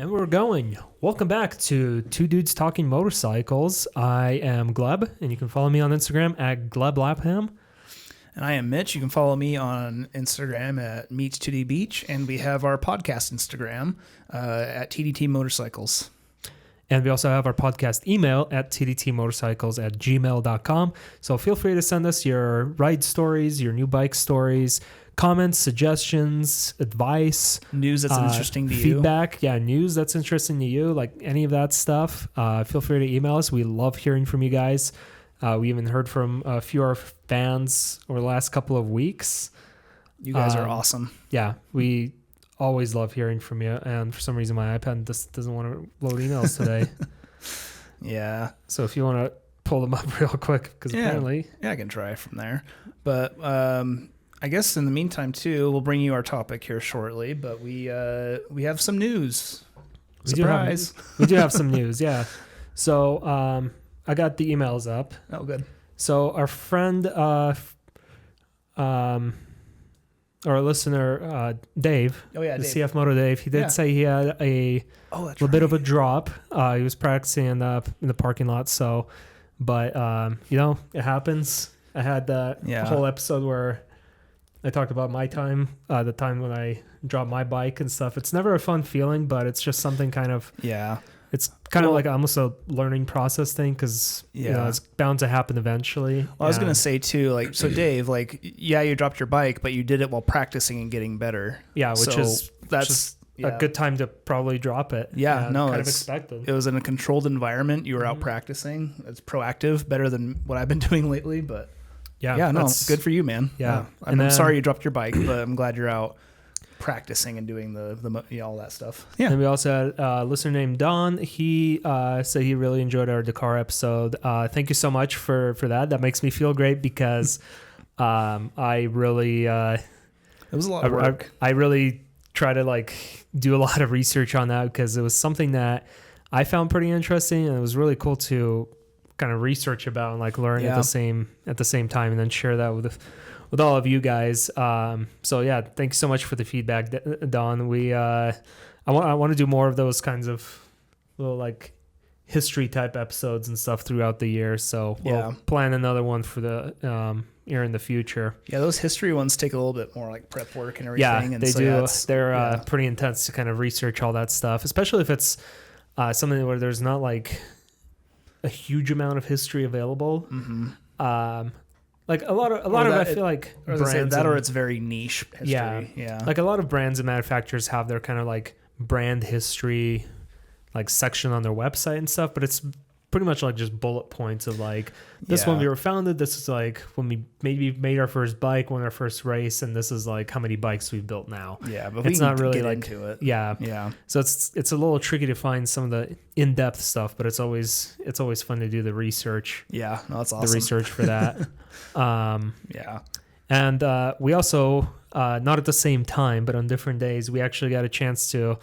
And we're going. Welcome back to Two Dudes Talking Motorcycles. I am Gleb, and you can follow me on Instagram at GlebLapham. And I am Mitch. You can follow me on Instagram at Mitch2dbeach, and we have our podcast Instagram at tdtmotorcycles. And we also have our podcast email at tdtmotorcycles@gmail.com. So feel free to send us your ride stories, your new bike stories, comments, suggestions, advice, news that's interesting to you, feedback, news that's interesting to you, like any of that stuff. Feel free to email us. We love hearing from you guys. We even heard from a few of our fans over the last couple of weeks. You guys are awesome. Yeah, we always love hearing from you. And for some reason, my iPad just doesn't want to load emails today. Yeah. So if you want to pull them up real quick, because apparently... Yeah, I can try from there. But I guess in the meantime, too, we'll bring you our topic here shortly. But we have some news. Surprise. We do have some news, yeah. So I got the emails up. Oh, good. So our friend, our listener, Dave, Dave. CF Moto Dave, he did say he had a little bit of a drop. He was practicing in the parking lot. So, but it happens. I had that whole episode where I talked about my time, the time when I dropped my bike and stuff. It's never a fun feeling, but it's just something kind of It's kind of like almost a learning process thing because it's bound to happen eventually. Well, I was gonna say too, so Dave, you dropped your bike, but you did it while practicing and getting better. Yeah, which is a good time to probably drop it. Yeah, no, kind of expected. It was in a controlled environment. You were out practicing. It's proactive, better than what I've been doing lately. But it's good for you, man. Yeah, I'm sorry you dropped your bike, but I'm glad you're out practicing and doing the all that stuff. Yeah. And we also had a listener named Don. He said he really enjoyed our Dakar episode. Thank you so much for that. That makes me feel great because I really it was a lot of work. I really try to do a lot of research on that because it was something that I found pretty interesting, and it was really cool to kind of research about and learn at the same time, and then share that with all of you guys. So yeah, thank you so much for the feedback, Don. We I want to do more of those kinds of little history type episodes and stuff throughout the year. So we'll plan another one for the year in the future. Yeah, those history ones take a little bit more prep work and everything. Yeah, and they so do. They're pretty intense to kind of research all that stuff, especially if it's something where there's not a huge amount of history available. Mm-hmm. A lot of I feel like brands or it's very niche history. Yeah. A lot of brands and manufacturers have their kind of brand history section on their website and stuff, but it's pretty much just bullet points of this when we were founded, this is when we maybe made our first bike, won our first race, and this is how many bikes we've built now. Yeah, but it's not really get into it. Yeah. So it's a little tricky to find some of the in-depth stuff, but it's always fun to do the research. Yeah, no, that's awesome. The research for that. Yeah. And we also not at the same time, but on different days, we actually got a chance to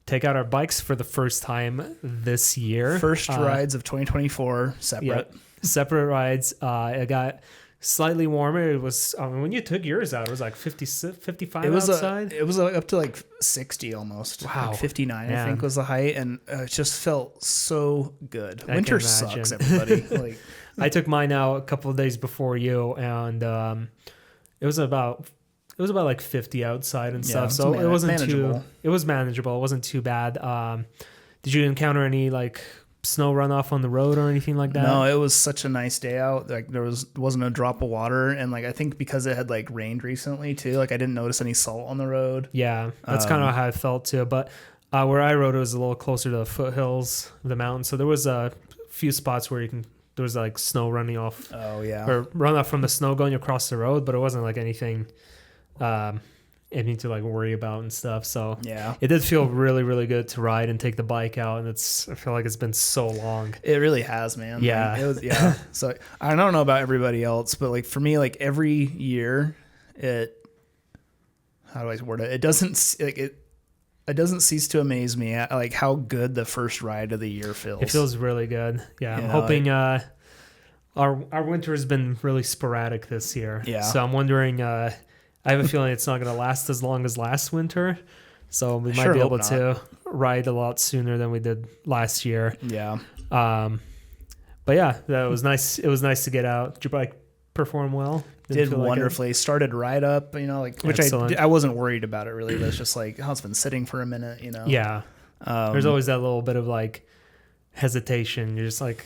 take out our bikes for the first time this year. First rides of 2024, separate. Yeah, separate rides. It got slightly warmer. It was when you took yours out, it was 55 outside. It was up to 60 almost. Wow. 59, I think was the height, and it just felt so good. Winter sucks, everybody. I took mine out a couple of days before you, and it was about 50 outside and stuff. So it wasn't manageable. It was manageable. It wasn't too bad. Did you encounter any snow runoff on the road or anything like that? No, it was such a nice day out. There wasn't a drop of water, and I think because it had rained recently too, I didn't notice any salt on the road. Yeah, that's kind of how I felt too. But where I rode, it was a little closer to the foothills of the mountain, so there was a few spots where there was snow running off. Oh yeah, or runoff from the snow going across the road, but it wasn't anything anything to worry about and stuff. So yeah, it did feel really, really good to ride and take the bike out, and I feel like it's been so long. It really has, man. Yeah. It was, yeah. So I don't know about everybody else, but for me, every year how do I word it? It doesn't it doesn't cease to amaze me at how good the first ride of the year feels. It feels really good. Yeah. I'm hoping our winter has been really sporadic this year. Yeah. So I'm wondering I have a feeling it's not going to last as long as last winter, So we might be able to ride a lot sooner than we did last year. Yeah. But yeah, that was nice. It was nice to get out. Did your bike perform well? Did wonderfully. Started right up, which I wasn't worried about it really. But it's just like, it's been sitting for a minute, Yeah. There's always that little bit of like hesitation. You're just like,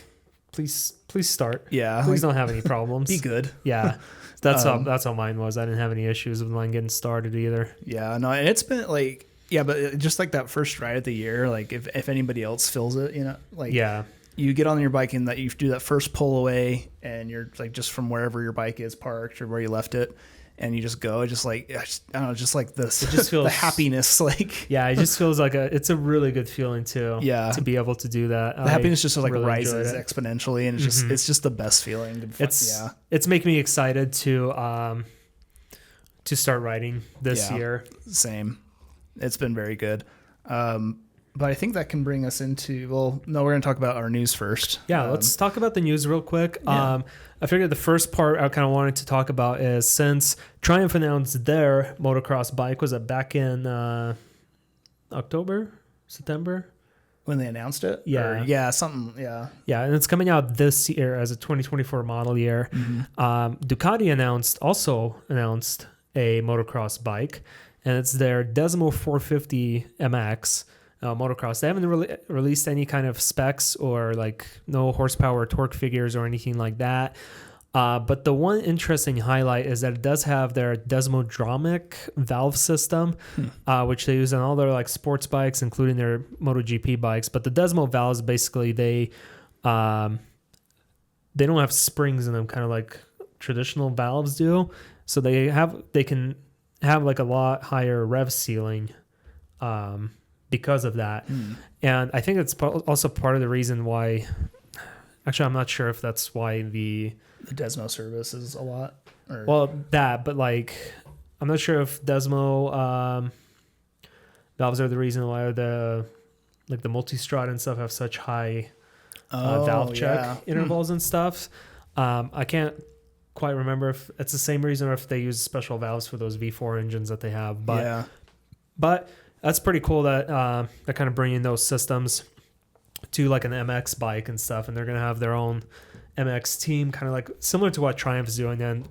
please start. Yeah. Please don't have any problems. Be good. Yeah. That's how mine was. I didn't have any issues with mine getting started either. Yeah. No, and it's been like, yeah, but just like that first ride of the year, like if anybody else feels it, yeah. You get on your bike and that you do that first pull away and you're like just from wherever your bike is parked or where you left it and you just go, just like, I don't know, just like this, it just feels the happiness. Like, yeah, it just feels like it's a really good feeling too. Yeah. To be able to do that. The happiness just like really rises exponentially and it's just the best feeling. It's making me excited to start riding this year. Same. It's been very good. But I think that can bring us into, we're going to talk about our news first. Yeah, let's talk about the news real quick. Yeah. I figured the first part I kind of wanted to talk about is since Triumph announced their motocross bike, was it back in October, September? When they announced it? Yeah. Yeah, and it's coming out this year as a 2024 model year. Mm-hmm. Ducati also announced a motocross bike, and it's their Desmo 450 MX. Motocross. They haven't released any kind of specs or like no horsepower or torque figures or anything like that. But the one interesting highlight is that it does have their Desmodromic valve system, which they use on all their like sports bikes, including their MotoGP bikes. But the Desmo valves, basically, they don't have springs in them, kind of like traditional valves do. So they can have like a lot higher rev ceiling. Because of that. And I think it's also part of the reason why, actually, I'm not sure if that's why the Desmo service is a lot. But like, I'm not sure if Desmo valves are the reason why the multistrada and stuff have such high valve check intervals and stuff. I can't quite remember if it's the same reason or if they use special valves for those V4 engines that they have. But that's pretty cool that they're kind of bringing those systems to like an MX bike and stuff, and they're going to have their own MX team, kind of like similar to what Triumph is doing. And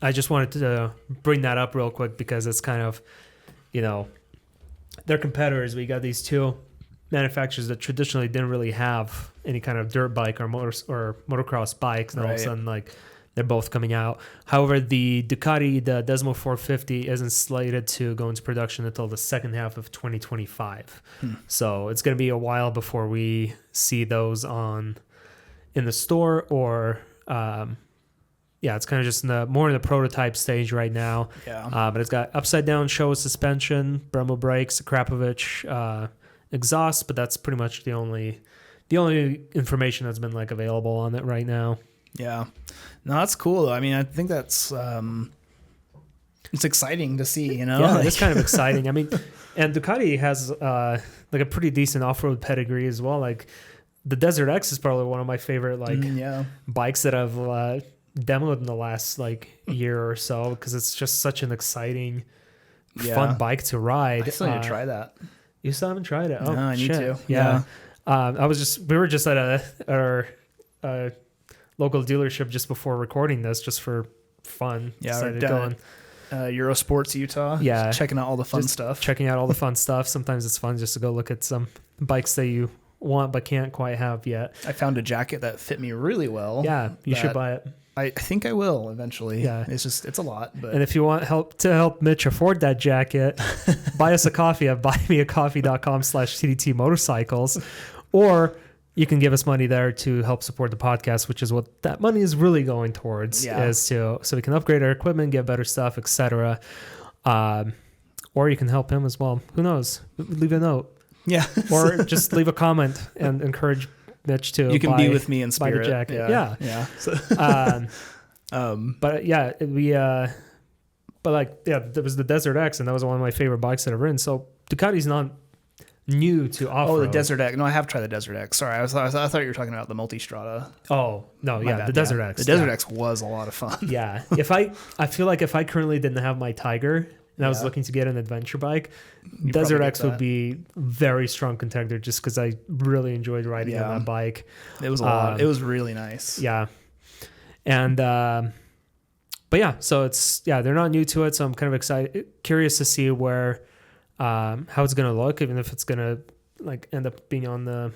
I just wanted to bring that up real quick because it's kind of, their competitors. We got these two manufacturers that traditionally didn't really have any kind of dirt bike or motocross bikes, and all of a sudden, like, they're both coming out. However, the Ducati, the Desmo 450, isn't slated to go into production until the second half of 2025. So it's going to be a while before we see those in the store, or it's kind of just more in the prototype stage right now. Yeah. But it's got upside down Showa suspension, Brembo brakes, Krapovic exhaust, but that's pretty much the only information that's been like available on it right now. Yeah. No, that's cool. I mean, I think that's it's exciting to see, Yeah, it's kind of exciting. I mean, and Ducati has like a pretty decent off-road pedigree as well. Like the Desert X is probably one of my favorite bikes that I've demoed in the last like year or so, because it's just such an exciting, fun bike to ride. I still need to try that. You still haven't tried it? Oh, no, I need to. Yeah. We were just at our local dealership just before recording this, just for fun. Yeah, we're down Eurosports Utah. Yeah, checking out all the fun stuff. Checking out all the fun stuff. Sometimes it's fun just to go look at some bikes that you want but can't quite have yet. I found a jacket that fit me really well. Yeah, you should buy it. I think I will eventually. Yeah, it's a lot. But. And if you want help Mitch afford that jacket, buy us a coffee at buymeacoffee.com/tdtmotorcycles, or you can give us money there to help support the podcast, which is what that money is really going towards, so we can upgrade our equipment, get better stuff, etc. Or you can help him as well. Who knows? Leave a note. Yeah. Or just leave a comment and encourage Mitch to You can be with me in spirit. Buy the jacket. Yeah. So, but yeah, there was the Desert X, and that was one of my favorite bikes that I've ridden. So Ducati's not new to off-road. Oh, the Desert X. No, I have tried the Desert X. Sorry, I thought you were talking about the Multistrada. Oh, no, the Desert X. The Desert X was a lot of fun. Yeah. I feel like if I currently didn't have my Tiger and I was looking to get an adventure bike, Desert X would be very strong contender just because I really enjoyed riding on that bike. It was a lot. It was really nice. Yeah. And, but yeah, so they're not new to it. So I'm kind of curious to see where, how it's going to look, even if it's going to like end up being on the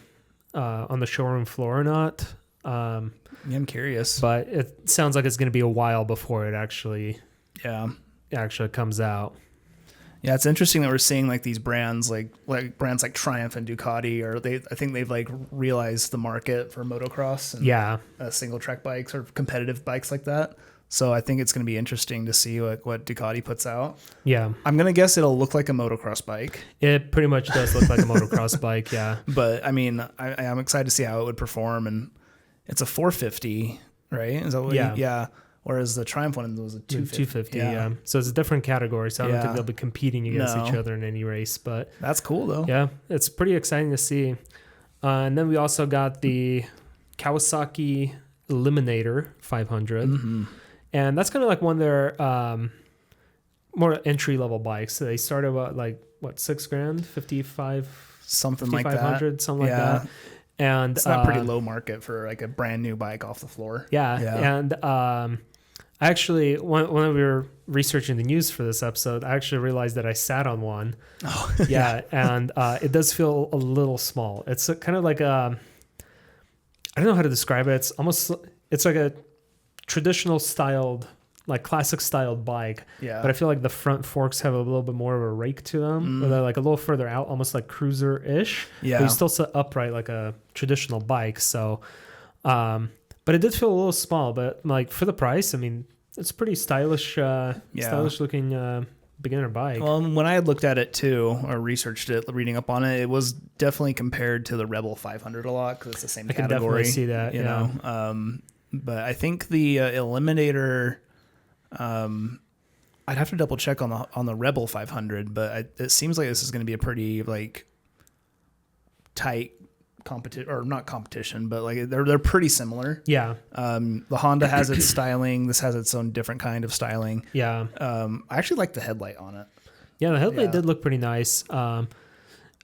showroom floor or not. I'm curious, but it sounds like it's going to be a while before it actually comes out. Yeah, it's interesting that we're seeing like these brands like brands like Triumph and Ducati, or I think they've like realized the market for motocross and single track bikes or competitive bikes like that. So I think it's going to be interesting to see what Ducati puts out. Yeah. I'm going to guess it'll look like a motocross bike. It pretty much does look like a motocross bike, yeah. But I mean, I'm excited to see how it would perform, and it's a 450, right? Is that what yeah. Whereas the Triumph one was a 250. Yeah. So it's a different category, so I don't think they'll be competing against each other in any race. But that's cool, though. Yeah, it's pretty exciting to see. And then we also got the Kawasaki Eliminator 500. Mm-hmm. And that's kind of like one of their more entry-level bikes. So they start about like, what, $6,000, 55, something like that. 500, something like that. And it's not pretty low market for like a brand new bike off the floor. Yeah. And I actually, when we were researching the news for this episode, I actually realized that I sat on one. Oh, yeah. And it does feel a little small. It's kind of like I don't know how to describe it. It's like a traditional styled, like classic styled bike. Yeah. But I feel like the front forks have a little bit more of a rake to them, where they're like a little further out, almost like cruiser-ish. Yeah. But you still sit upright like a traditional bike. So, but it did feel a little small, but like for the price, I mean, it's pretty stylish, stylish looking beginner bike. Well, when I had looked at it too, or researched it, reading up on it, it was definitely compared to the Rebel 500 a lot because it's the same category. I can definitely see that, you know. But I think the Eliminator, I'd have to double check on the Rebel 500, but it seems like this is going to be a pretty like tight competition, or not competition, but like they're pretty similar. Yeah. The Honda has its styling. This has its own different kind of styling. Yeah. I actually like the headlight on it. Yeah, the headlight did look pretty nice. I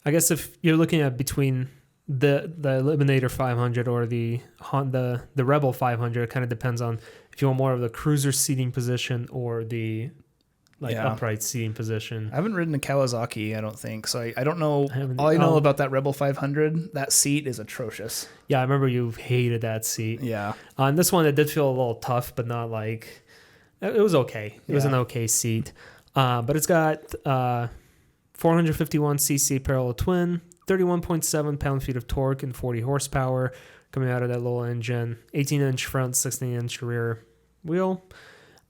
guess if you're looking at between the Eliminator 500 or the Honda, the Rebel 500, it kind of depends on if you want more of the cruiser seating position or the upright seating position. I haven't ridden a Kawasaki, I don't think, so I don't know. All I know about that Rebel 500, that seat is atrocious. Yeah, I remember you hated that seat. Yeah. On this one, it did feel a little tough, but not like it was okay. It was an okay seat, but it's got 451cc parallel twin, 31.7 pound-feet of torque and 40 horsepower coming out of that little engine, 18-inch front, 16-inch rear wheel.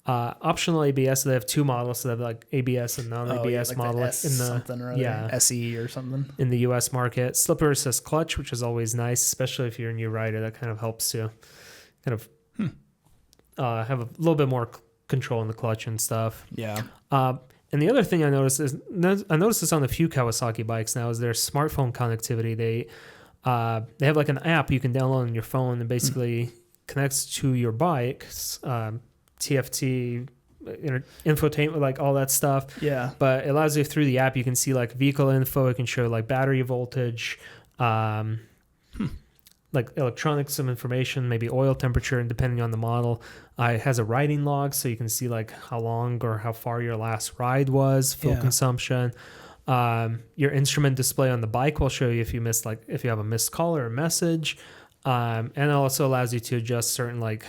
Optional ABS, so they have two models. So they have like ABS and non-ABS like model in the SE or something in the US market. Slipper assist clutch, which is always nice, especially if you're a new rider. That kind of helps to kind of have a little bit more control in the clutch and stuff. Yeah. And the other thing I noticed this on a few Kawasaki bikes now is their smartphone connectivity. They have like an app you can download on your phone and basically connects to your bike's TFT, infotainment, like all that stuff. Yeah. But it allows you through the app, you can see like vehicle info. It can show like battery voltage, like electronics, some information, maybe oil temperature, and depending on the model. It has a riding log, so you can see like how long or how far your last ride was, fuel consumption. Your instrument display on the bike will show you if you have a missed call or a message. And it also allows you to adjust certain like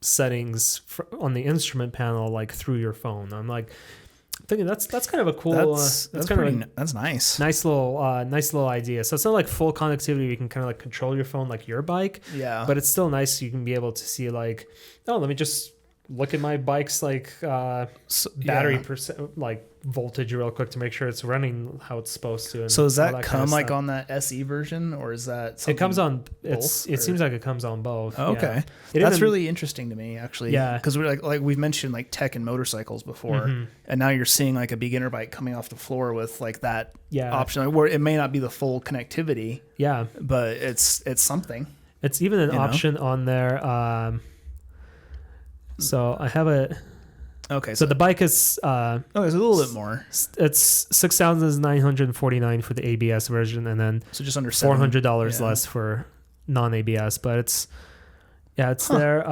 settings on the instrument panel, like through your phone. I'm like thinking that's kind of a cool. That's nice. Nice little idea. So it's not like full connectivity. You can kind of like control your phone like your bike. Yeah. But it's still nice. You can be able to see like, oh, let me just look at my bike's like battery percent, like voltage real quick to make sure it's running how it's supposed to. So does that come like on that SE version, or is that something? It comes on it seems like it comes on both. Oh, okay. That's really interesting to me, actually. Yeah. Because we're like we've mentioned like tech and motorcycles before, and now you're seeing like a beginner bike coming off the floor with like that option, where it may not be the full connectivity. Yeah. But it's something. It's even an option on there. So I have Okay. So the bike is it's a little bit more. It's $6,949 for the ABS version, and then so just under $400 less for non-ABS. But it's their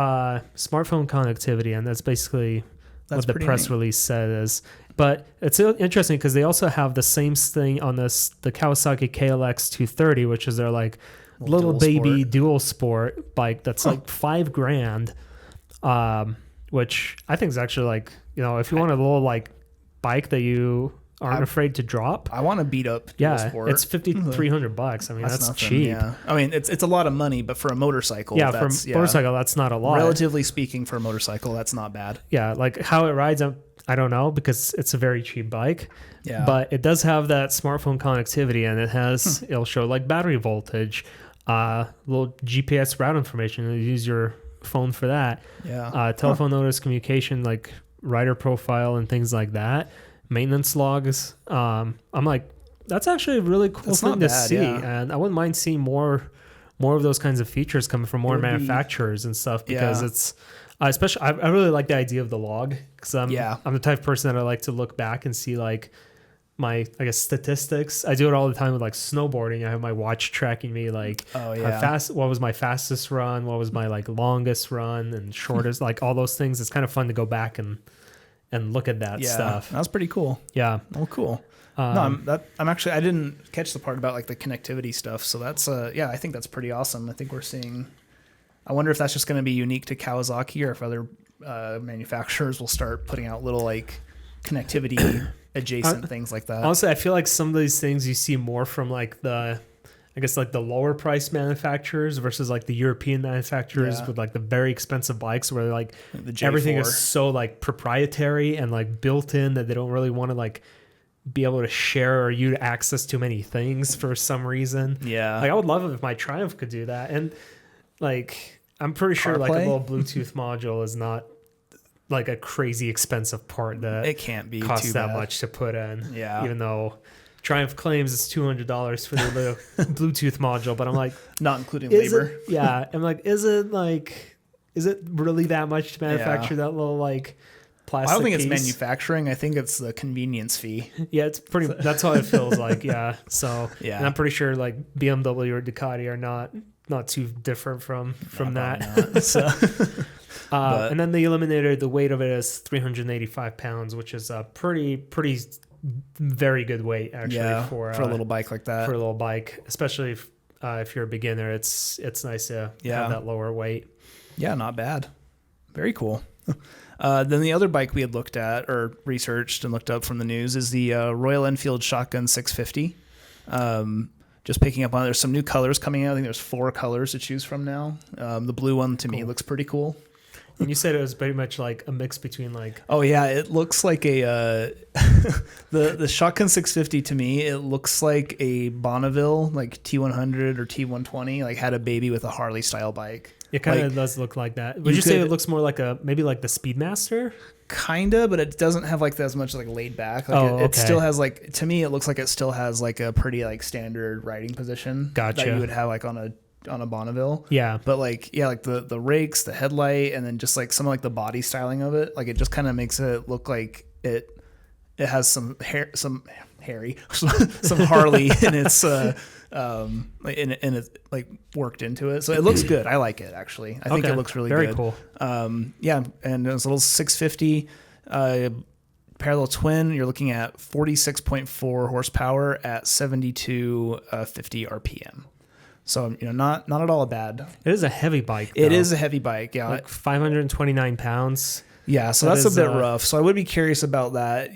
smartphone connectivity, and that's basically what the press release says. But it's interesting because they also have the same thing on the Kawasaki KLX 230, which is their like little baby dual sport bike that's like $5,000, which I think is actually like, if you want a little like bike that you aren't afraid to drop. I want to beat up dual sport. It's $5,300. I mean, that's cheap. Yeah. I mean, it's a lot of money, but for a motorcycle, motorcycle, that's not a lot. Relatively speaking, for a motorcycle, that's not bad. Yeah, like how it rides, I don't know, because it's a very cheap bike. Yeah. But it does have that smartphone connectivity, and it'll show like battery voltage, little GPS route information. You use your phone for that. Yeah. Telephone notice communication, like rider profile and things like that. Maintenance logs. I'm like, that's actually a really cool thing to see, and I wouldn't mind seeing more of those kinds of features coming from more manufacturers and stuff, because it's especially I really like the idea of the log, because I'm the type of person that I like to look back and see like my, I guess, statistics. I do it all the time with like snowboarding. I have my watch tracking me like what was my fastest run, what was my like longest run and shortest, like all those things. It's kind of fun to go back and look at that stuff. That's pretty cool. Yeah. Oh, cool. I'm actually, I didn't catch the part about like the connectivity stuff. So that's, I think that's pretty awesome. I think we're seeing, I wonder if that's just going to be unique to Kawasaki, or if other manufacturers will start putting out little like connectivity adjacent things like that. Honestly, I feel like some of these things you see more from like the lower price manufacturers versus like the European manufacturers with like the very expensive bikes, where like everything is so like proprietary and like built in that they don't really want to like be able to share or you to access too many things for some reason. Yeah. Like I would love it if my Triumph could do that. And like, I'm pretty sure like a little Bluetooth module is not like a crazy expensive part that it can't be costs too that bad. much to put in. Yeah. Even though Triumph claims it's $200 for the little Bluetooth module, but I'm like, not including labor. I'm like, is it really that much to manufacture that little like plastic I don't think piece? it's manufacturing. I think it's the convenience fee. Yeah, it's pretty. That's how it feels like. Yeah. So yeah, and I'm pretty sure like BMW or Ducati are not too different from that. So. And then they eliminated the weight of it as 385 pounds, which is a pretty very good weight actually for a little bike like that. For a little bike, especially if you're a beginner, it's nice to have that lower weight. Yeah, not bad. Very cool. Then the other bike we had looked at or researched and looked up from the news is the Royal Enfield Shotgun 650. Just picking up on it, there's some new colors coming out. I think there's 4 colors to choose from now. The blue one to me looks pretty cool. And you said it was very much like a mix between like... Oh, yeah. It looks like a... the Shotgun 650 to me, it looks like a Bonneville, like T100 or T120, like had a baby with a Harley style bike. It kind of does look like that. Would you say it looks more like maybe like the Speedmaster? Kinda, but it doesn't have like as much like laid back. Like it still has like, to me, it looks like it still has like a pretty like standard riding position. Gotcha. That you would have like on a Bonneville. Yeah. But like, like the rakes, the headlight, and then just like some of like the body styling of it, like it just kind of makes it look like it has some Harry, some Harley in its in it like worked into it. So it looks good. I like it actually. I think it looks really very good. Cool. And it's a little 650 parallel twin. You're looking at 46.4 horsepower at 7250 RPM. So, not at all bad. It is a heavy bike, though. It is a heavy bike, yeah. Like 529 pounds. Yeah, so that's a bit rough. So I would be curious about that.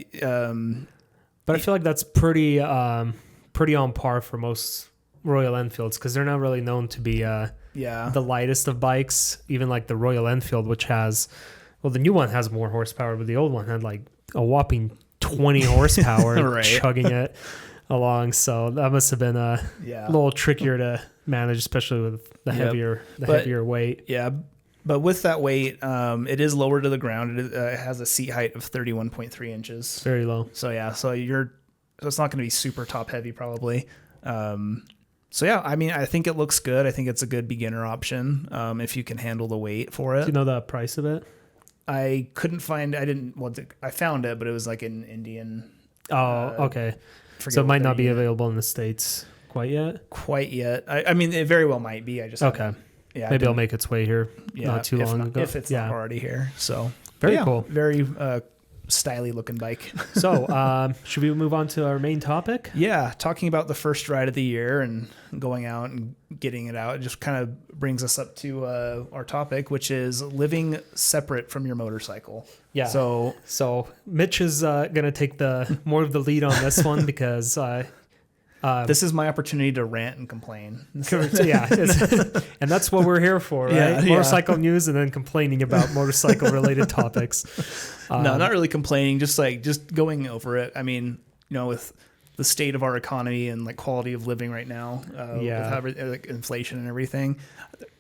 But I feel like that's pretty on par for most Royal Enfields, because they're not really known to be the lightest of bikes. Even like the Royal Enfield, which has... Well, the new one has more horsepower, but the old one had like a whopping 20 horsepower right. chugging it along. So that must have been a little trickier to manage, especially with the heavier weight. Yeah, but with that weight, it is lower to the ground. It has a seat height of 31.3 inches. Very low. So so it's not going to be super top heavy probably. I mean, I think it looks good. I think it's a good beginner option if you can handle the weight for it. Do you know the price of it? I couldn't find. I found it, but it was like in Indian. Okay. So it might not be available in the States quite yet. I mean, it very well might be. I just okay. Yeah, maybe it'll make its way here not too long ago. If it's not already here. So very cool. Very stylish looking bike. So should we move on to our main topic? Yeah, talking about the first ride of the year and going out and getting it out. It just kind of brings us up to our topic, which is living separate from your motorcycle. Yeah. So Mitch is going to take more of the lead on this one because this is my opportunity to rant and complain. Yeah, and that's what we're here for, right? Yeah, motorcycle news and then complaining about motorcycle-related topics. No, not really complaining, just going over it. I mean, with the state of our economy and like quality of living right now, with like inflation and everything,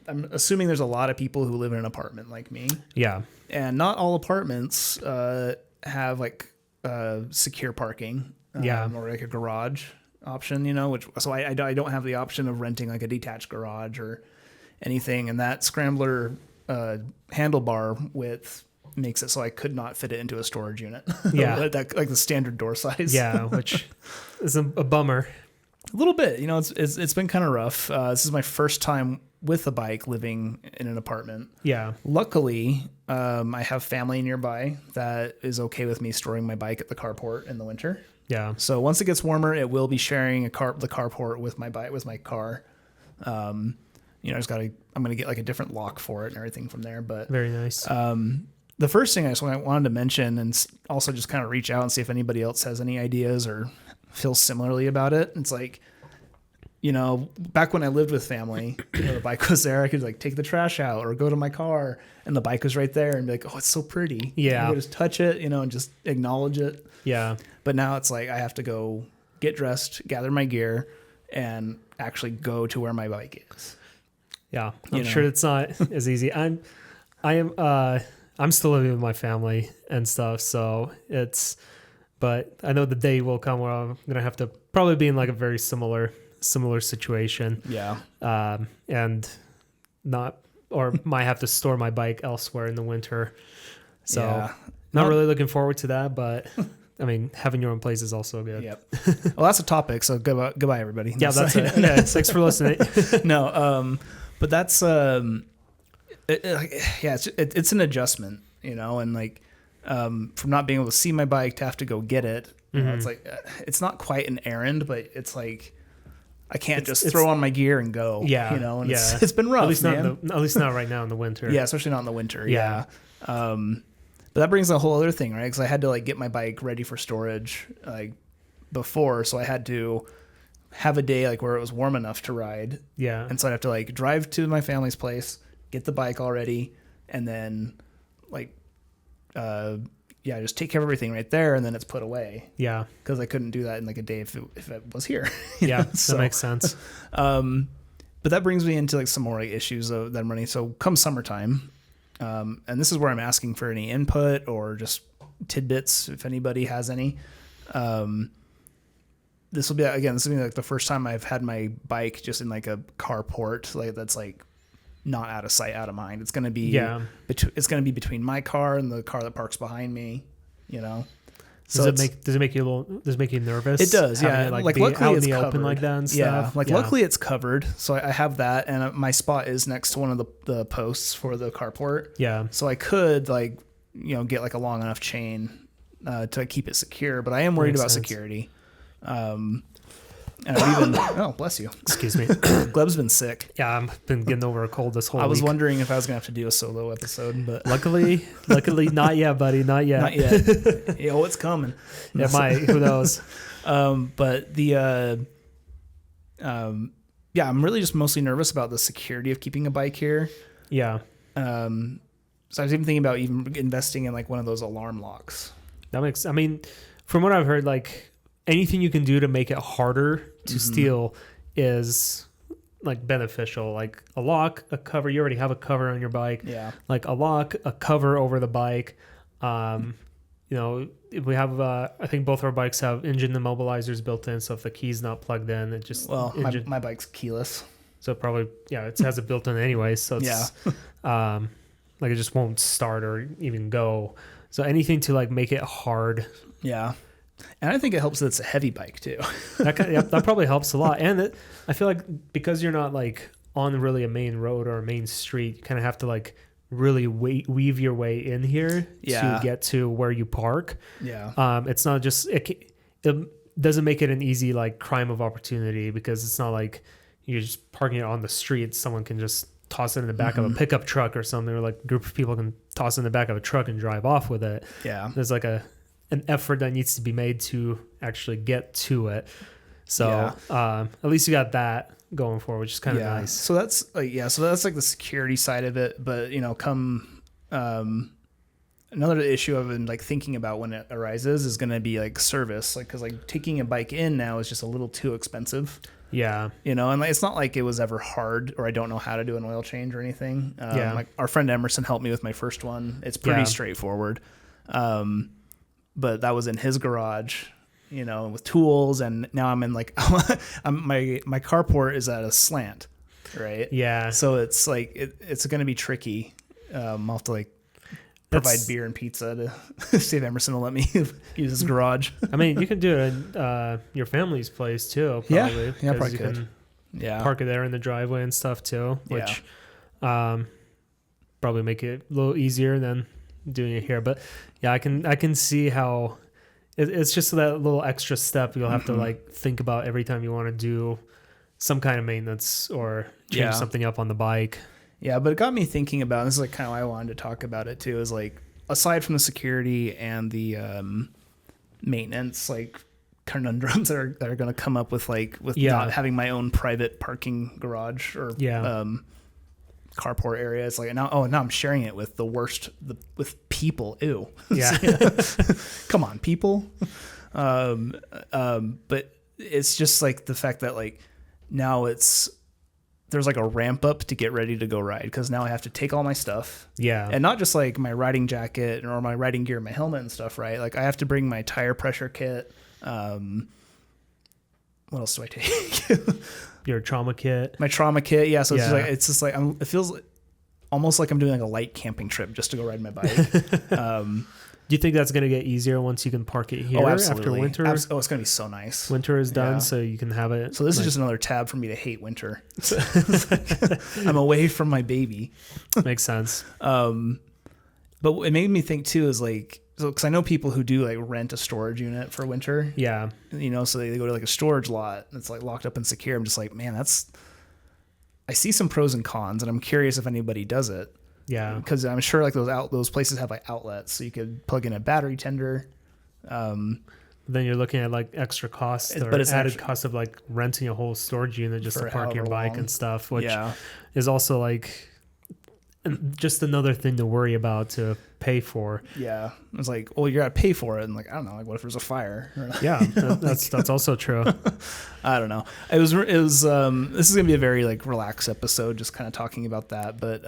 I'm assuming there's a lot of people who live in an apartment like me. Yeah, and not all apartments have like secure parking. Or like a garage option, so I don't have the option of renting like a detached garage or anything, and that scrambler handlebar width makes it so I could not fit it into a storage unit. Yeah. That, like the standard door size. Yeah, which is a bummer. A little bit, it's been kind of rough. This is my first time with a bike living in an apartment. Yeah. Luckily, I have family nearby that is okay with me storing my bike at the carport in the winter. Yeah. So once it gets warmer, it will be sharing the carport with my bike, with my car. I'm going to get like a different lock for it and everything from there. But very nice. The first thing I wanted to mention, and also just kind of reach out and see if anybody else has any ideas or feels similarly about it. It's like, back when I lived with family, the bike was there. I could like take the trash out or go to my car and the bike was right there and be like, oh, it's so pretty. Yeah. I could just touch it, and just acknowledge it. Yeah. But now it's like I have to go get dressed, gather my gear, and actually go to where my bike is. Yeah. I'm sure it's not as easy. I'm still living with my family and stuff, so but I know the day will come where I'm going to have to probably be in like a very similar situation. Yeah. And might have to store my bike elsewhere in the winter. So not really looking forward to that, but I mean, having your own place is also good. Yep. Well, that's a topic. So goodbye everybody. Yeah, that's it. Yeah, thanks for listening. No, but that's it's an adjustment, and like from not being able to see my bike to have to go get it. It's like it's not quite an errand, but it's like I can't just throw on my gear and go. Yeah, and it's been rough. At least not right now in the winter. Yeah, especially not in the winter. Yeah. But that brings a whole other thing, right? Because I had to like get my bike ready for storage like before, so I had to have a day like where it was warm enough to ride. Yeah. And so I'd have to like drive to my family's place, get the bike all ready, and then like just take care of everything right there, and then it's put away. Yeah. Because I couldn't do that in like a day if it was here. Yeah, that makes sense. But that brings me into like some more like issues that I'm running. So come summertime, and this is where I'm asking for any input or just tidbits if anybody has any. This will be like the first time I've had my bike just in like a carport, like that's like not out of sight, out of mind. It's going to be it's going to be between my car and the car that parks behind me, So does it make you nervous? It does, yeah. Like luckily out it's in the covered. open like that and stuff. Yeah, luckily it's covered, so I have that, and my spot is next to one of the posts for the carport. Yeah. So I could get like a long enough chain to keep it secure, but I am worried about security. And I've even oh bless you, excuse me, Gleb's been sick. Yeah, I've been getting over a cold this whole week. I was wondering if I was gonna have to do a solo episode, but luckily not yet, buddy, not yet. Not yet. Yeah, it's coming. It might. Who knows? But the I'm really just mostly nervous about the security of keeping a bike here. Yeah. So I was even thinking about investing in like one of those alarm locks. I mean, from what I've heard, like anything you can do to make it harder to steal is like beneficial. Like a lock, a cover. You already have a cover on your bike. Yeah. Like a lock, a cover over the bike. If we have, I think both our bikes have engine immobilizers built in. So if the key's not plugged in, it just my bike's keyless. So probably it has it built in anyway. So it's like it just won't start or even go. So anything to like make it hard. Yeah. And I think it helps that it's a heavy bike too. That probably helps a lot. And I feel like because you're not like on really a main road or a main street, you kind of have to like really weave your way in here to get to where you park. Yeah. It's not just, it doesn't make it an easy like crime of opportunity, because it's not like you're just parking it on the street. Someone can just toss it in the back of a pickup truck or something, or like a group of people can toss it in the back of a truck and drive off with it. Yeah. There's like an effort that needs to be made to actually get to it. So at least you got that going for, which is kind of nice. So that's like, so that's like the security side of it. But another issue I've been like thinking about when it arises is going to be like service, like, cause like taking a bike in now is just a little too expensive. Yeah. And like, it's not like it was ever hard or I don't know how to do an oil change or anything. Like our friend Emerson helped me with my first one. It's pretty straightforward. But that was in his garage, with tools. And now I'm in like, my carport is at a slant. Right. Yeah. So it's like, it's going to be tricky. I'll have to like provide beer and pizza to see if Emerson will let me use his garage. I mean, you can do it in your family's place too. Probably, yeah, probably could. Park it there in the driveway and stuff too, which probably make it a little easier than doing it here. But yeah, I can see how it's just that little extra step you'll have to like think about every time you want to do some kind of maintenance or change something up on the bike. Yeah, but it got me thinking about, and this is like kind of why I wanted to talk about it too, is like, aside from the security and the maintenance, like conundrums that are going to come up with not having my own private parking garage or carport area. It's like, now I'm sharing it with with people. Ew. Yeah. Come on, people. But it's just like the fact that like now there's like a ramp up to get ready to go ride, because now I have to take all my stuff. Yeah. And not just like my riding jacket or my riding gear, my helmet and stuff, right? Like I have to bring my tire pressure kit. What else do I take? Your trauma kit. My trauma kit. Yeah. So it's just like it feels almost like I'm doing like a light camping trip just to go ride my bike. Do you think that's going to get easier once you can park it here after winter? It's going to be so nice. Winter is done, so you can have it. So this is just another tab for me to hate winter. I'm away from my baby. Makes sense. But it made me think too is like, because I know people who do like rent a storage unit for winter. Yeah. So they go to like a storage lot that's like locked up and secure. I'm just like, man, I see some pros and cons, and I'm curious if anybody does it. Yeah, because I'm sure like those places have like outlets, so you could plug in a battery tender. Then you're looking at like extra costs or added cost of like renting a whole storage unit just to park your bike and stuff, which is also like just another thing to worry about to pay for. Yeah, it's like, well, you got to pay for it, and like I don't know, like what if there's a fire? Yeah, that's also true. I don't know. It was this is gonna be a very like relaxed episode, just kind of talking about that, but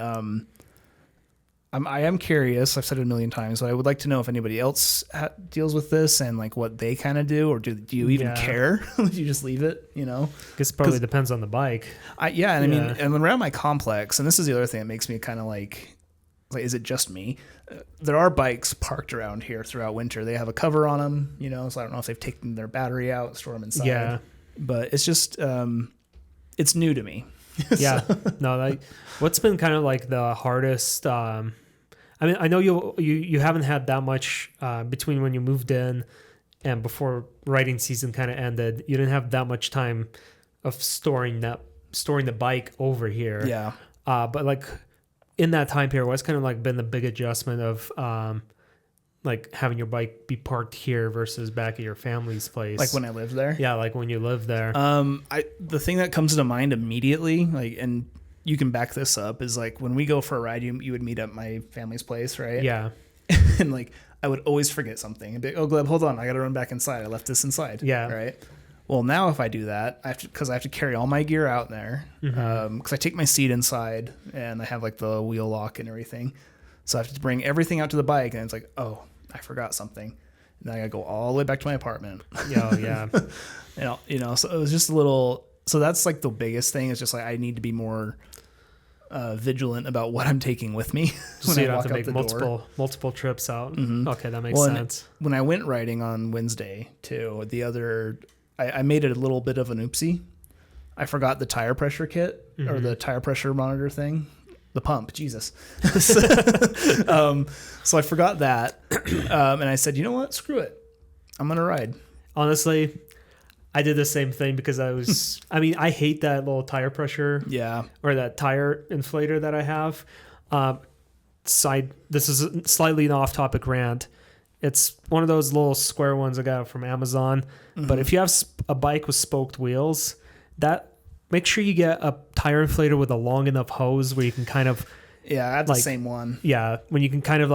I am curious. I've said it a million times, but I would like to know if anybody else deals with this and like what they kind of do, or do you even care? Do you just leave it? I guess it probably depends on the bike. I mean, and around my complex, and this is the other thing that makes me kind of like, is it just me? There are bikes parked around here throughout winter. They have a cover on them, so I don't know if they've taken their battery out, store them inside. Yeah, but it's just it's new to me. Yeah, no, what's been kind of like the hardest. I mean, I know you haven't had that much between when you moved in and before riding season kind of ended. You didn't have that much time of storing the bike over here. Yeah. But like in that time period, what's kind of like been the big adjustment of like having your bike be parked here versus back at your family's place? Like when I lived there? Yeah, like when you lived there. The thing that comes to mind immediately, like, and you can back this up, is like when we go for a ride, you would meet at my family's place, right? Yeah. And like I would always forget something. I'd be like, oh, Gleb, hold on, I got to run back inside. I left this inside. Yeah. Right. Well, now if I do that, I have to carry all my gear out there, because I take my seat inside and I have like the wheel lock and everything. So I have to bring everything out to the bike, and it's like, oh, I forgot something. And then I got to go all the way back to my apartment. Oh, yeah. So it was just a little. So that's like the biggest thing, is just like I need to be more vigilant about what I'm taking with me. So you don't have to make multiple trips out. Mm-hmm. Okay, that makes sense. When I went riding on Wednesday too, I made it a little bit of an oopsie. I forgot the tire pressure kit or the tire pressure monitor thing. The pump, Jesus. So I forgot that. And I said, you know what? Screw it. I'm going to ride. Honestly, I did the same thing because I hate that little tire pressure. Yeah. Or that tire inflator that I have. This is a slightly an off-topic rant. It's one of those little square ones I got from Amazon. Mm-hmm. But if you have a bike with spoked wheels, make sure you get a tire inflator with a long enough hose where you can kind of... Yeah, I have the same one. Yeah, when you can kind of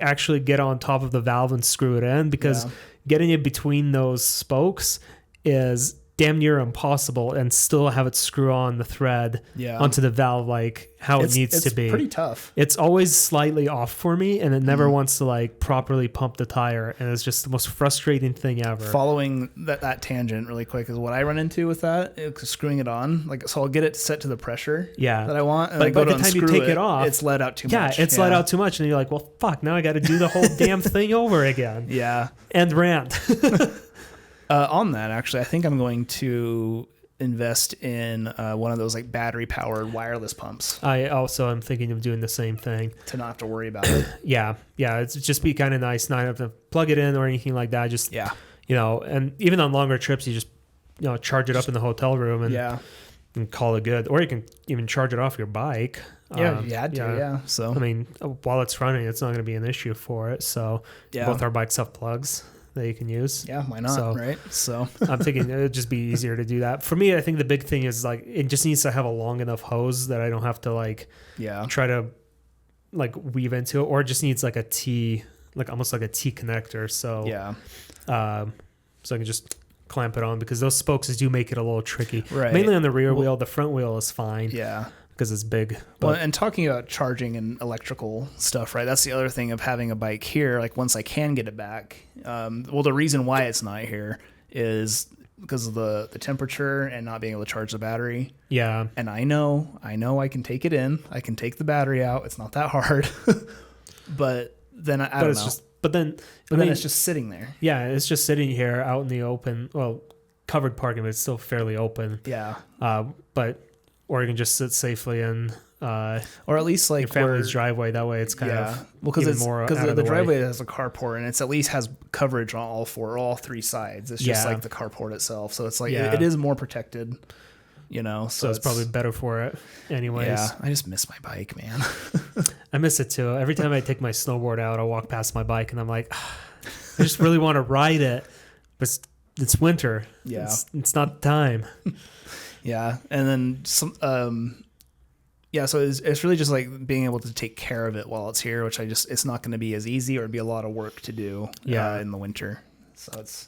actually get on top of the valve and screw it in, because getting it between those spokes is damn near impossible, and still have it screw on the thread onto the valve like how it needs to be. It's pretty tough. It's always slightly off for me, and it never wants to properly pump the tire, and it's just the most frustrating thing ever. Following that tangent really quick is what I run into with that, screwing it on. So I'll get it set to the pressure that I want, and but by the time you take it off, it's let out too much. It's let out too much, and you're like, well, fuck, now I got to do the whole damn thing over again. Yeah. And rant. On that, actually, I think I'm going to invest in one of those battery powered wireless pumps. I also am thinking of doing the same thing to not have to worry about it. Yeah, it's just be kind of nice not have to plug it in or anything like that. Just and even on longer trips, you just charge it up in the hotel room and call it good. Or you can even charge it off your bike. So I mean, while it's running, it's not going to be an issue for it. So both our bikes have plugs that you can use. Yeah, why not, right? So I'm thinking it would just be easier to do that. For me, I think the big thing is it just needs to have a long enough hose that I don't have to try to weave into it, or it just needs a T, almost like a T connector. So so I can just clamp it on, because those spokes do make it a little tricky. Right. Mainly on the rear wheel. The front wheel is fine. Yeah. Because it's big. Well, and talking about charging and electrical stuff, right? That's the other thing of having a bike here. Once I can get it back, the reason why it's not here is because of the temperature and not being able to charge the battery. Yeah. And I know I can take it in. I can take the battery out. It's not that hard. But then I don't know. But then it's just sitting there. Yeah, it's just sitting here out in the open. Well, covered parking, but it's still fairly open. Yeah. Or you can just sit safely in, or at least your family's driveway. That way, it's kind of because the driveway has a carport, and it's at least has coverage on all three sides. It's just the carport itself, so it's it is more protected. So it's probably better for it. Anyways, yeah, I just miss my bike, man. I miss it too. Every time I take my snowboard out, I walk past my bike, and I'm like, I just really want to ride it, but it's winter. Yeah, it's not the time. Yeah, and then some. So it's really just being able to take care of it while it's here, which it's not going to be as easy, or it'd be a lot of work to do. In the winter, so it's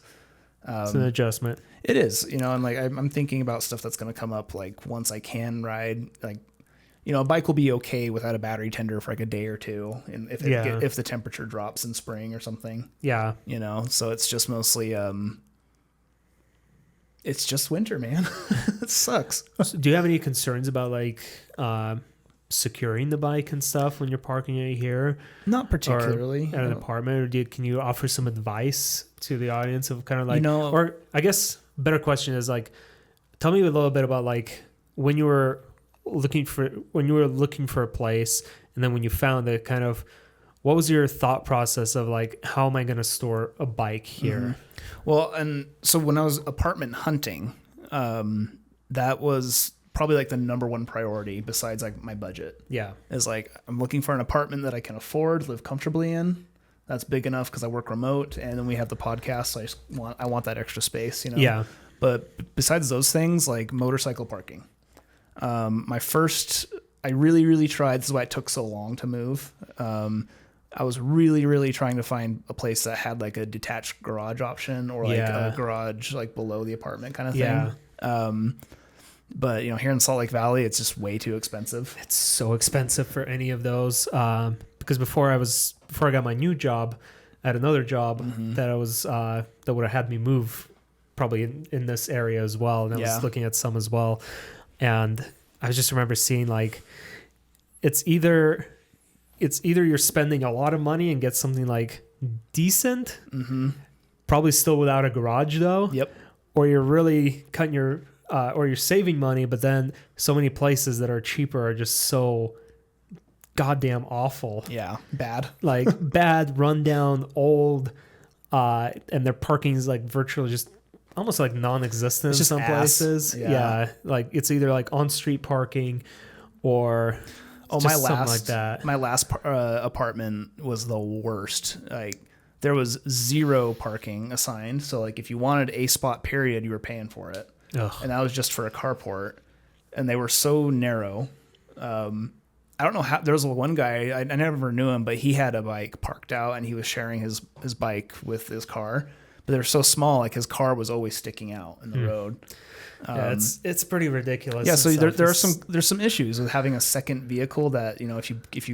an adjustment. It is, and I'm thinking about stuff that's going to come up once I can ride. A bike will be okay without a battery tender for a day or two, and if the temperature drops in spring or something. Yeah, so it's just mostly. It's just winter, man. It sucks. So do you have any concerns about securing the bike and stuff when you're parking it here? Not particularly. Or at an apartment, or can you offer some advice to the audience of kind of or I guess better question is tell me a little bit about when you were looking for a place, and then when you found it, kind of what was your thought process of how am I going to store a bike here? Mm-hmm. Well, and so when I was apartment hunting, that was probably the number one priority besides my budget. Yeah. Is I'm looking for an apartment that I can afford, live comfortably in. That's big enough because I work remote, and then we have the podcast. So I want that extra space, Yeah. But besides those things, motorcycle parking. I really, really tried. This is why it took so long to move. I was really, really trying to find a place that had a detached garage option, or a garage below the apartment kind of thing. Yeah. But here in Salt Lake Valley, it's just way too expensive. It's so expensive for any of those. Because before I got my new job, I had another job that that would have had me move probably in this area as well. And I was looking at some as well. And I just remember seeing like, it's either you're spending a lot of money and get something like decent, probably still without a garage though. Yep. Or you're really cutting your, or you're saving money, but then so many places that are cheaper are just so goddamn awful. Yeah. Bad. Like bad, rundown, old, and their parking is like virtually just almost like non-existent in some places. Yeah. Like it's either like on-street parking or something like that. My last apartment was the worst. Like there was 0 parking assigned. So like if you wanted a spot period, you were paying for it. Ugh. And that was just for a carport. And they were so narrow. I don't know how. There was one guy, I never knew him, but he had a bike parked out and he was sharing his bike with his car. But they were so small, like his car was always sticking out in the road. Yeah, it's pretty ridiculous. Yeah, so there's some issues with having a second vehicle that, you know, if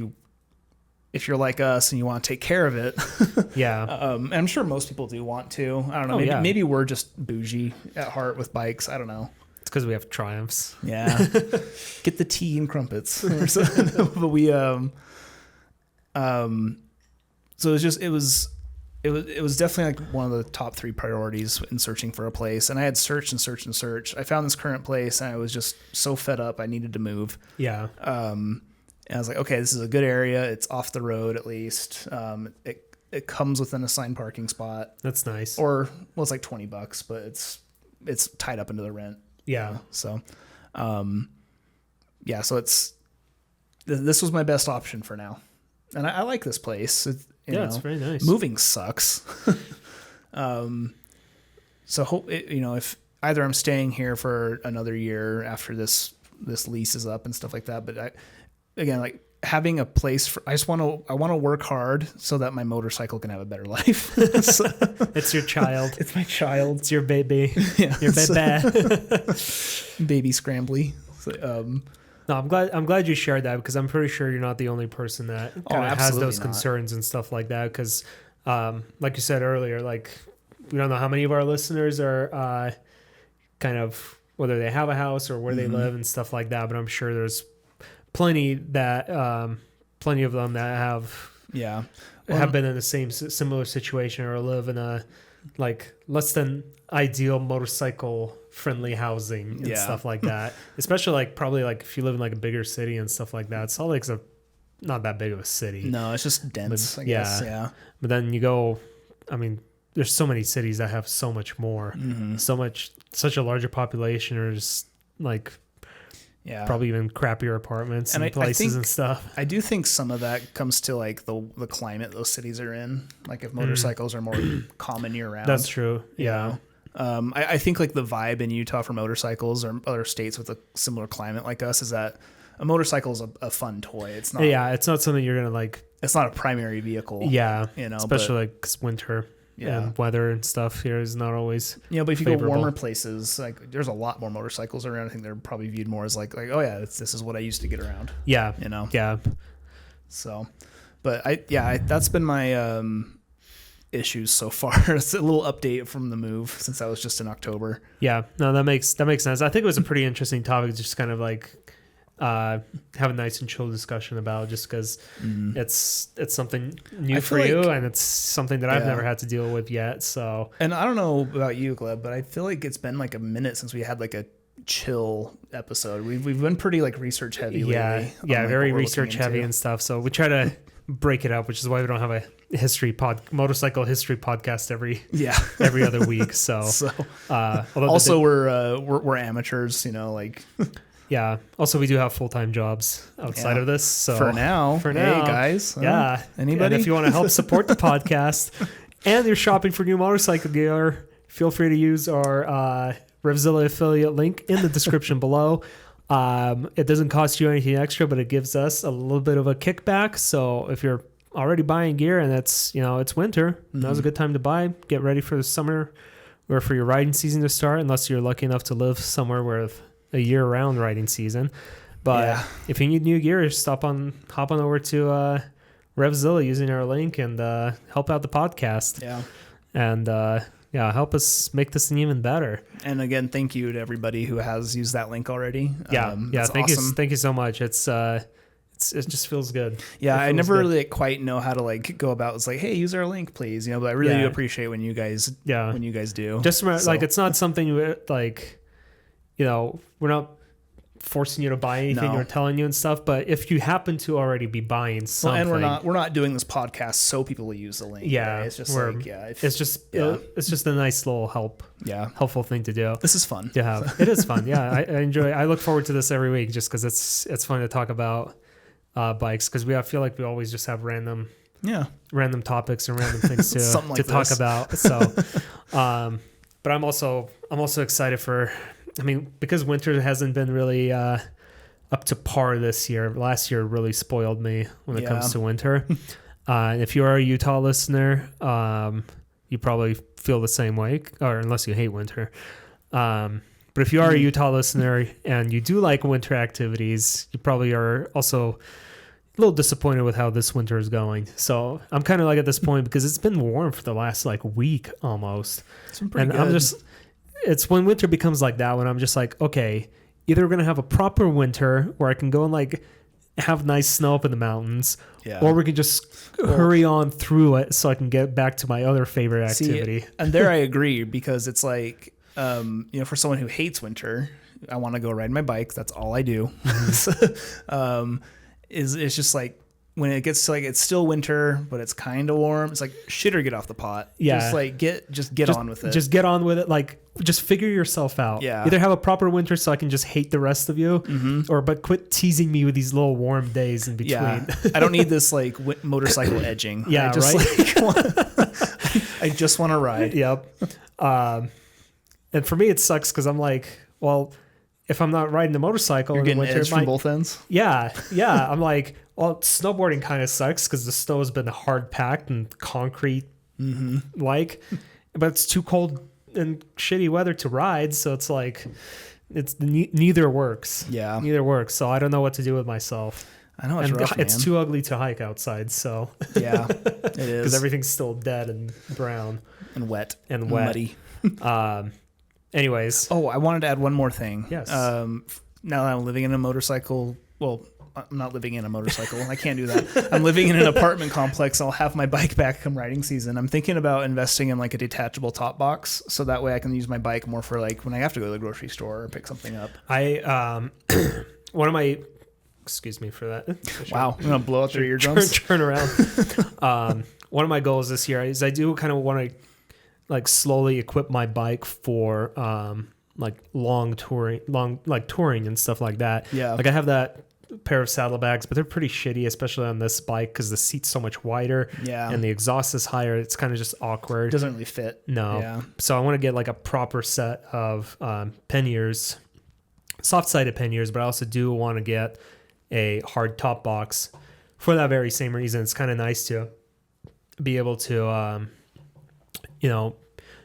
you're like us and you want to take care of it. Yeah. And I'm sure most people do want to. I don't know. Maybe we're just bougie at heart with bikes. I don't know. It's because we have Triumphs. Yeah. Get the tea and crumpets. But we so it was definitely like one of the top 3 priorities in searching for a place. And I had searched and searched and searched. I found this current place and I was just so fed up. I needed to move. Yeah. And I was like, okay, this is a good area. It's off the road at least. It comes with an assigned parking spot. That's nice. Or it's like $20, but it's tied up into the rent. Yeah. You know? So, so this was my best option for now. And I like this place. It's very nice. Moving sucks. So if either I'm staying here for another year after this lease is up and stuff like that, but like having a place I want to work hard so that my motorcycle can have a better life. So, it's your child. It's my child. It's your baby. Yeah. Your baby. Baby scrambly. So, no, I'm glad you shared that because I'm pretty sure you're not the only person that kind of has those concerns and stuff like that. Because, like you said earlier, like we don't know how many of our listeners are kind of whether they have a house or where they live and stuff like that. But I'm sure there's plenty of them that have been in the similar situation or live in a like less than ideal motorcycle friendly housing and stuff like that. Especially like probably like if you live in like a bigger city and stuff like that. Salt Lake's not that big of a city. No, it's just dense, I guess. Yeah. But then you go, I mean, there's so many cities that have so much more, such a larger population, or just like probably even crappier apartments and places and stuff. I do think some of that comes to like the climate those cities are in. Like if motorcycles are more common year round. That's true. Yeah. I think like the vibe in Utah for motorcycles or other states with a similar climate like us is that a motorcycle is a fun toy. It's not. Yeah, it's not something you're gonna like. It's not a primary vehicle. Yeah, especially like 'cause winter. And weather and stuff here is not always but if you favorable. go warmer places, like there's a lot more motorcycles around. I think they're probably viewed more as like oh yeah, this is what I used to get around. Yeah, yeah. So, but that's been my issues so far. It's a little update from the move since that was just in October. Yeah, no, that makes sense. I think it was a pretty interesting topic, just kind of like have a nice and chill discussion about, just because it's something new for you, and it's something that I've never had to deal with yet. So, and I don't know about you, Gleb, but I feel like it's been like a minute since we had like a chill episode. We've been pretty like research heavy lately. Like very research heavy and stuff. So we try to break it up, which is why we don't have a motorcycle history podcast every other week. So also we're amateurs, like. Yeah. Also, we do have full-time jobs outside of this. So for now, hey guys. Anybody? And if you want to help support the podcast and you're shopping for new motorcycle gear, feel free to use our Revzilla affiliate link in the description below. It doesn't cost you anything extra, but it gives us a little bit of a kickback. So if you're already buying gear and it's winter, now's a good time to buy. Get ready for the summer or for your riding season to start, unless you're lucky enough to live somewhere where a year-round riding season. But if you need new gear, hop on over to Revzilla using our link and help out the podcast. Yeah. And help us make this thing even better. And again, thank you to everybody who has used that link already. Thank awesome. Thank you so much. It just feels good. Yeah, I never really quite know how to like go about. It's like, hey, use our link, please. But I really do appreciate when you guys do. Just remember, like, it's not something like, we're not forcing you to buy anything or telling you and stuff. But if you happen to already be buying something, and we're not doing this podcast so people will use the link. Yeah, right? It's just it's just a nice little helpful thing to do. This is fun to have. It is fun. Yeah, I enjoy. I look forward to this every week just because it's fun to talk about bikes, because I feel like we always just have random topics and random things to talk about. So, but I'm also excited for. I mean, because winter hasn't been really up to par this year. Last year really spoiled me when it comes to winter. And if you are a Utah listener, you probably feel the same way, or unless you hate winter. But if you are a Utah listener and you do like winter activities, you probably are also a little disappointed with how this winter is going. So I'm kind of like at this point, because it's been warm for the last week almost. It's been pretty good. It's when winter becomes like that, when I'm just like, okay, either we're going to have a proper winter where I can go and have nice snow up in the mountains, or we can just hurry on through it so I can get back to my other favorite activity. And there I agree, because it's like, for someone who hates winter, I want to go ride my bike. That's all I do. Mm-hmm. It's just like, when it gets to it's still winter, but it's kind of warm. It's like, shit or get off the pot. Yeah. Just get on with it. Just get on with it. Just figure yourself out. Yeah. Either have a proper winter so I can just hate the rest of you, but quit teasing me with these little warm days in between. Yeah. I don't need this motorcycle edging. Yeah, I just want to ride. Yep. And for me, it sucks because I'm like, well, if I'm not riding the motorcycle in the winter, edged from both ends. Yeah. I'm like, well, snowboarding kind of sucks because the snow has been hard packed and concrete but it's too cold and shitty weather to ride. So it's like, neither works. Yeah. Neither works. So I don't know what to do with myself. I know it's rough, man. It's too ugly to hike outside. So yeah, it is. Because everything's still dead and brown and wet and muddy. Anyways. Oh, I wanted to add one more thing. Yes. Now that I'm living in a motorcycle, well, I'm not living in a motorcycle. I can't do that. I'm living in an apartment complex. I'll have my bike back come riding season. I'm thinking about investing in a detachable top box, so that way I can use my bike more for when I have to go to the grocery store or pick something up. Excuse me for that. Wow, I'm gonna blow out their eardrums. Turn around. One of my goals this year is I do kind of want to slowly equip my bike for long touring and stuff like that. Yeah. I have that pair of saddlebags, but they're pretty shitty, especially on this bike because the seat's so much wider. Yeah. And the exhaust is higher. It's kind of just awkward. It doesn't really fit. No. Yeah. So I want to get a proper set of panniers, soft-sided panniers, but I also do want to get a hard top box for that very same reason. It's kind of nice to be able to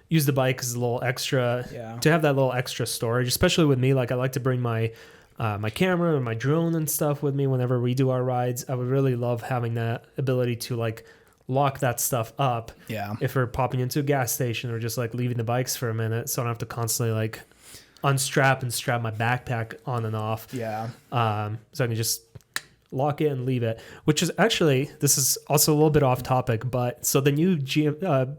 use the bike as a little extra, to have that little extra storage, especially with me. I like to bring my camera and my drone and stuff with me whenever we do our rides. I would really love having that ability to lock that stuff up. Yeah. If we're popping into a gas station or just leaving the bikes for a minute, so I don't have to constantly unstrap and strap my backpack on and off. Yeah. So I can just lock it and leave it, which is actually, this is also a little bit off topic, but so the new BMW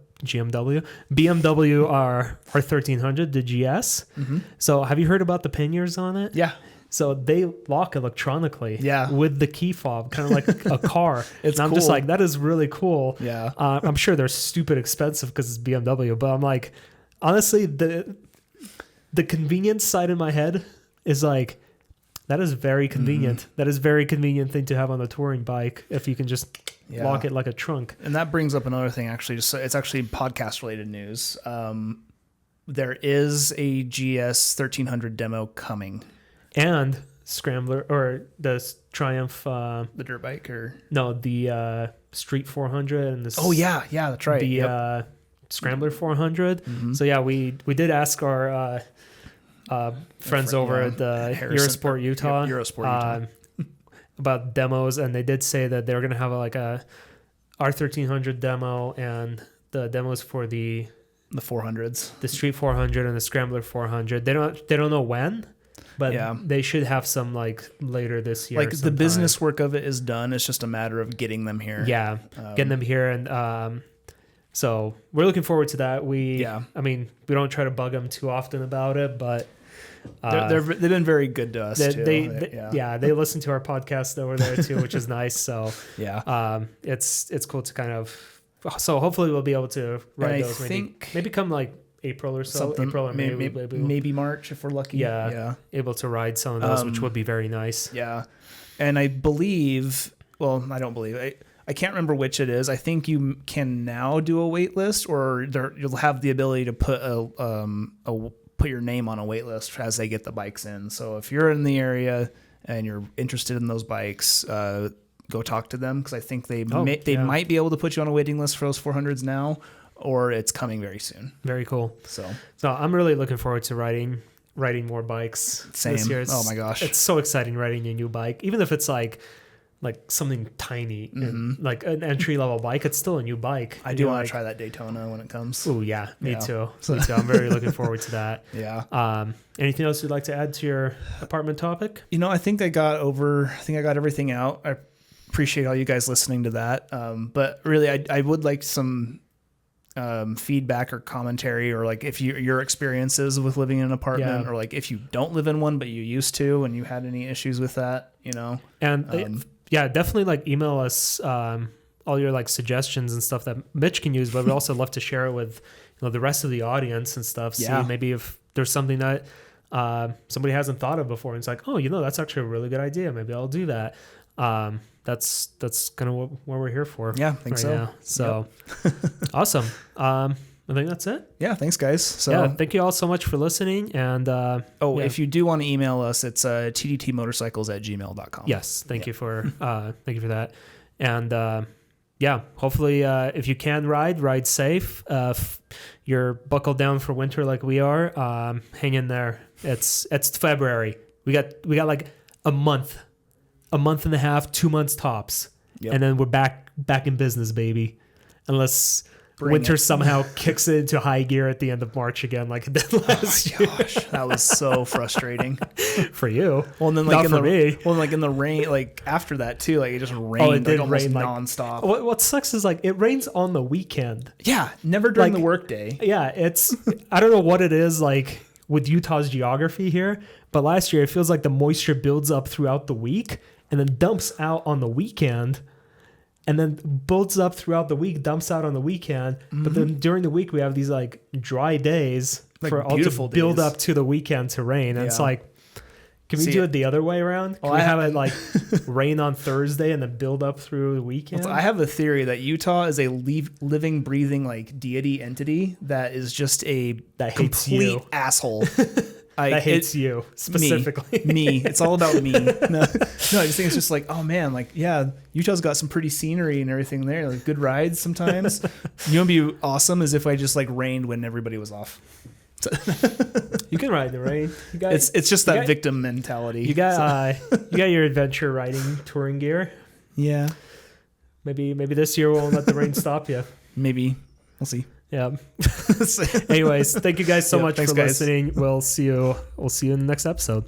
R1300, the GS. Mm-hmm. So have you heard about the panniers on it? Yeah. So they lock electronically, yeah, with the key fob, kind of like a car. It's and I'm cool. just like, that is really cool. Yeah. I'm sure they're stupid expensive because it's BMW, but I'm like, honestly, the convenience side in my head is that is very convenient. Mm-hmm. That is a very convenient thing to have on a touring bike if you can just lock it like a trunk. And that brings up another thing, actually. It's actually podcast related news. There is a GS 1300 demo coming. And Scrambler, or the Triumph, the dirt bike, or no, the Street 400 and the that's right, the Scrambler 400. Mm-hmm. So we did ask our friends over at the Eurosport Utah, about demos, and they did say that they're going to have a R1300 demo, and the demos for the the 400s, the Street 400 and the Scrambler 400. They don't know when, but they should have some like later this year. Like the business work of it is done. It's just a matter of getting them here. Yeah, getting them here, and so we're looking forward to that. I mean, we don't try to bug them too often about it, but they've been very good to us too. They listen to our podcast over there too, which is nice. So it's cool to kind of. So hopefully we'll be able to ride those. Maybe come like April or so. April or maybe March if we're lucky. Yeah. Able to ride some of those, which would be very nice. Yeah. And I believe, well, I don't believe I can't remember which it is. I think you can now do a wait list, or you'll have the ability to put put your name on a wait list as they get the bikes in. So if you're in the area and you're interested in those bikes, go talk to them, because I think they might be able to put you on a waiting list for those 400s now, or it's coming very soon. Very cool. So I'm really looking forward to riding more bikes this year. Oh my gosh, it's so exciting riding a new bike, even if it's like something tiny, like an entry level bike. It's still a new bike. I do want to try that Daytona when it comes. Oh yeah, me too. Me too. I'm very looking forward to that. Yeah. Anything else you'd like to add to your apartment topic? I think I got everything out. I appreciate all you guys listening to that. But really, I would like some feedback or commentary, or like if your experiences with living in an apartment, or like if you don't live in one but you used to and you had any issues with that, And definitely like email us all your like suggestions and stuff that Mitch can use, but we'd also love to share it with the rest of the audience and stuff. See maybe if there's something that somebody hasn't thought of before, and it's like, oh, that's actually a really good idea. Maybe I'll do that. That's kind of what we're here for. Yeah, I think so. Now. So awesome. I think that's it. Yeah, thanks guys. So thank you all so much for listening. And if you do want to email us, it's tdtmotorcycles@gmail.com. Yes, thank you for that. And hopefully if you can ride safe. If you're buckled down for winter like we are, hang in there. It's February. We got like a month and a half, 2 months tops. Yep. And then we're back in business, baby. Unless winter somehow kicks it into high gear at the end of March again, like it did last year. Gosh, that was so frustrating for you. Well, and then like not for me. Well, like in the rain, like after that too, like it just rained. It did rain nonstop. What sucks is like it rains on the weekend. Yeah, never during the workday. Yeah, it's I don't know what it is like with Utah's geography here, but last year it feels like the moisture builds up throughout the week and then dumps out on the weekend. And then builds up throughout the week, dumps out on the weekend. Mm-hmm. But then during the week, we have these like dry days for all to build up to the weekend to rain. And it's like, can we do it the other way around? Can we have it like rain on Thursday and then build up through the weekend? I have a theory that Utah is a living, breathing like deity entity that is just a complete asshole. That hates you specifically. Me. It's all about me. No, I just think it's just like, oh man, like, yeah, Utah's got some pretty scenery and everything there, like good rides sometimes. You know, what'd be awesome is if I just like rained when everybody was off. You can ride in the rain. It's just that victim mentality. You got your adventure riding touring gear. Yeah. Maybe this year we'll let the rain stop you. Maybe. We'll see. Yeah. Anyways, thank you guys so much for listening. We'll see you in the next episode.